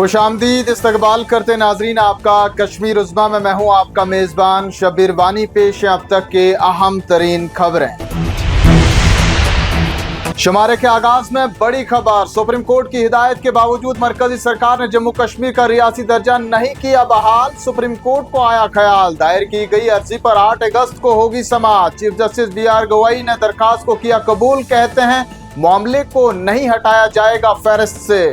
खुशामदीद इस्तकबाल करते नाजरीन आपका कश्मीर उज़्मा में मैं हूं आपका मेज़बान शब्बीर वानी। पेश है अब तक के अहम तरीन खबरें। शुमारे के आगाज में बड़ी खबर। सुप्रीम कोर्ट की हिदायत के बावजूद मरकजी सरकार ने जम्मू कश्मीर का रियासी दर्जा नहीं किया बहाल। सुप्रीम कोर्ट को आया ख्याल। दायर की गई अर्जी पर 8 अगस्त को होगी समाअत। चीफ जस्टिस BR गवाई ने दरखास्त को किया कबूल। कहते हैं मामले को नहीं हटाया जाएगा फहरिस्त से।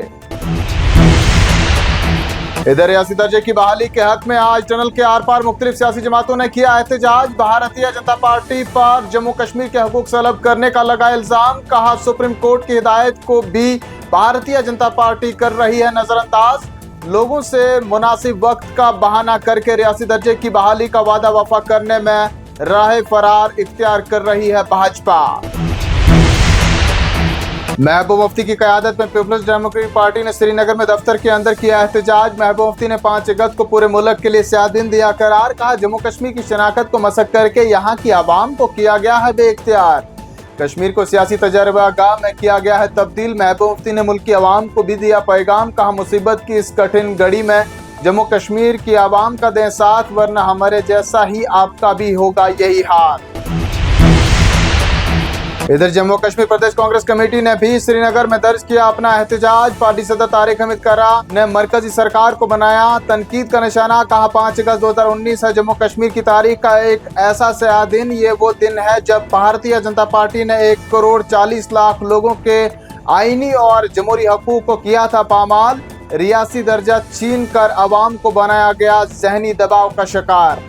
इधर रियासी दर्जे की बहाली के हक में आज टनल के आर पार मुख्तलिफ सियासी जमातों ने किया एहतजाज। भारतीय जनता पार्टी पर जम्मू कश्मीर के हकूक सलब करने का लगा इल्जाम। कहा सुप्रीम कोर्ट की हिदायत को भी भारतीय जनता पार्टी कर रही है नजरअंदाज। लोगों से मुनासिब वक्त का बहाना करके रियासी दर्जे की बहाली का वादा वफा करने में राह फरार इख्तियार कर रही है भाजपा। महबूब मुफ्ती की क़यादत में पीपल्स डेमोक्रेटिक पार्टी ने श्रीनगर में दफ्तर के अंदर किया एहतजाज। महबूब मुफ्ती ने 5 अगस्त को पूरे मुल्क के लिए सियाह दिन दिया करार। कहा जम्मू कश्मीर की शनाख्त को मसक करके यहाँ की आवाम को किया गया है बेइख्तियार। कश्मीर को सियासी तजर्बागाह में किया गया है तब्दील। महबूब मुफ्ती ने मुल्क की आवाम को भी दिया पैगाम। कहा मुसीबत की इस कठिन घड़ी में जम्मू कश्मीर की आवाम का दें साथ, वरना हमारे जैसा ही आपका भी होगा यही हाल। इधर जम्मू कश्मीर प्रदेश कांग्रेस कमेटी ने भी श्रीनगर में दर्ज किया अपना एहतजाज। पार्टी सदर तारिक हमीद करा ने मरकजी सरकार को बनाया तनकीद का निशाना। कहा 5 अगस्त 2019 है जम्मू कश्मीर की तारीख का एक ऐसा स्याह दिन। ये वो दिन है जब भारतीय जनता पार्टी ने 1 करोड़ 40 लाख लोगों के आईनी और जमहूरी हकूक को किया था पामाल। रियासी दर्जा छीन कर अवाम को बनाया गया जहनी दबाव का शिकार।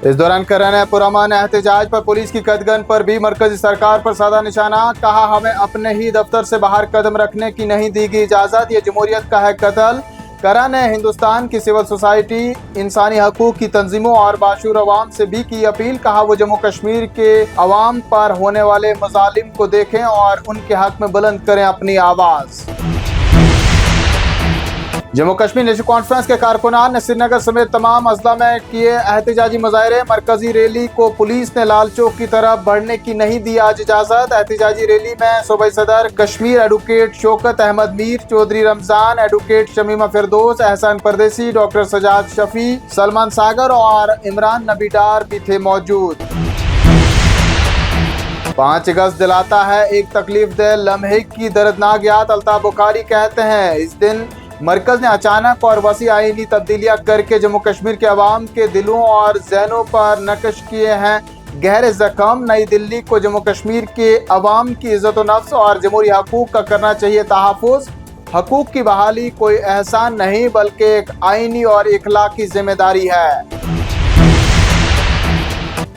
इस दौरान कराने पुरअमन एहतजाज पर पुलिस की कदगन पर भी मरकजी सरकार पर साधा निशाना। कहा हमें अपने ही दफ्तर से बाहर कदम रखने की नहीं दी गई इजाजत। ये जमहूरियत का है कत्ल। करा ने हिंदुस्तान की सिविल सोसाइटी, इंसानी हकूक की तंजीमों और बाशूर अवाम से भी की अपील। कहा वो जम्मू कश्मीर के अवाम पर होने वाले मजालिम को देखें और उनके हक में बुलंद करें अपनी आवाज़। जम्मू कश्मीर नेशनल कॉन्फ्रेंस के कारकुनान ने श्रीनगर समेत तमाम अजला में किए एहतजाजी मुजाहरे। मरकजी रैली को पुलिस ने लाल चौक की तरफ बढ़ने की नहीं दी आज इजाजत। एहतजाजी रैली में सूबाई सदर कश्मीर एडवोकेट शौकत अहमद मीर, चौधरी रमजान, एडवोकेट शमीमा फिरदौस, एहसान परदेसी, डॉक्टर सजाद शफी, सलमान सागर और इमरान नबी डार भी थे मौजूद। 5 अगस्त दिलाता है एक तकलीफ दे लम्हे की दर्दनाक याद। अल्ताफ बुखारी कहते हैं इस दिन मरकज ने अचानक और वसी आईनी तब्दीलियां करके जम्मू कश्मीर के अवाम के दिलों और जहनों पर नक्श किए हैं गहरे जख्म। नई दिल्ली को जम्मू कश्मीर के अवाम की इज्जत व नफ्स और जमहूरी हकूक का करना चाहिए तहफ़्फ़ुज़। हकूक की बहाली कोई एहसान नहीं बल्कि एक आईनी और इखलाकी जिम्मेदारी है।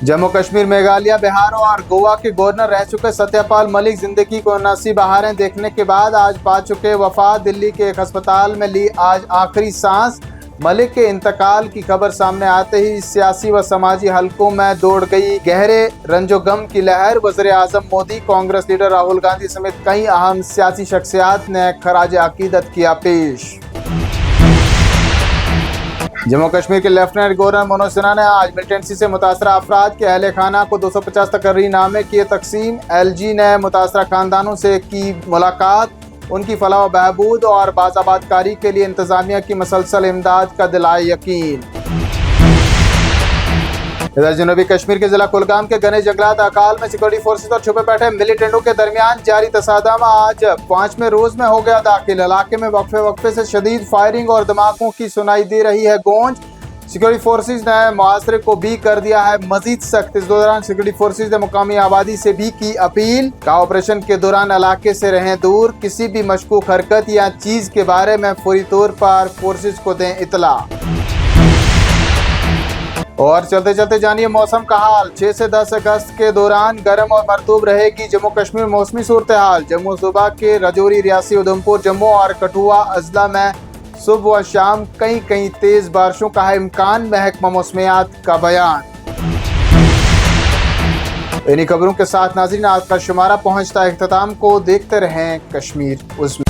जम्मू कश्मीर, मेघालय, बिहार और गोवा के गवर्नर रह चुके सत्यपाल मलिक जिंदगी को नसी बहारें देखने के बाद आज पा चुके वफात। दिल्ली के एक अस्पताल में ली आज आखिरी सांस। मलिक के इंतकाल की खबर सामने आते ही सियासी व समाजी हलकों में दौड़ गई गहरे रंजो गम की लहर। वज़ीर आज़म मोदी, कांग्रेस लीडर राहुल गांधी समेत कई अहम सियासी शख्सियात ने खराज अकीदत किया पेश। जम्मू कश्मीर के लेफ्टिनेंट गवर्नर मनोज सिन्हा ने आज मिलिटेंसी से मुतासरा अफराद के अहले खाना को 250 तकर्रीनामे किए तकसीम। LG ने मुतासरा खानदानों से की मुलाकात। उनकी फलाह व बहबूद और बाज़ाबादकारी के लिए इंतजामिया की मसलसल इमदाद का दिलाए यकीन। इधर जनूबी कश्मीर के जिला कुलगाम के घने जंगलात अकाल में सिक्योरिटी फोर्सेस और छुपे बैठे मिलिटेंटों के दरमियान जारी तसादम आज 5वें रोज में हो गया दाखिल। इलाके में वक्फे से शदीद फायरिंग और धमाकों की सुनाई दे रही है गूंज। सिक्योरिटी फोर्सेस ने मुआसरे को भी कर दिया है मजीद सख्त। इस दौरान सिक्योरिटी फोर्सेस ने मुकामी आबादी से भी की अपील। का ऑपरेशन के दौरान इलाके से रहें दूर। किसी भी मशकूक हरकत या चीज के बारे में फौरी तौर पर फोर्सेस को दें इतला। और चलते चलते जानिए मौसम का हाल। 6 से 10 अगस्त के दौरान गर्म और मरतूब रहेगी जम्मू कश्मीर मौसमी सूरत हाल। जम्मू सूबा के राजौरी, रियासी, उधमपुर, जम्मू और कठुआ अजला में सुबह व शाम कहीं तेज बारिशों का है इम्कान। महकमा मौसमियात का बयान। इन्हीं खबरों के साथ नाज़रीन आज का शुमारा पहुंचता है इख्तिताम को। देखते रहें कश्मीर उज़्मा।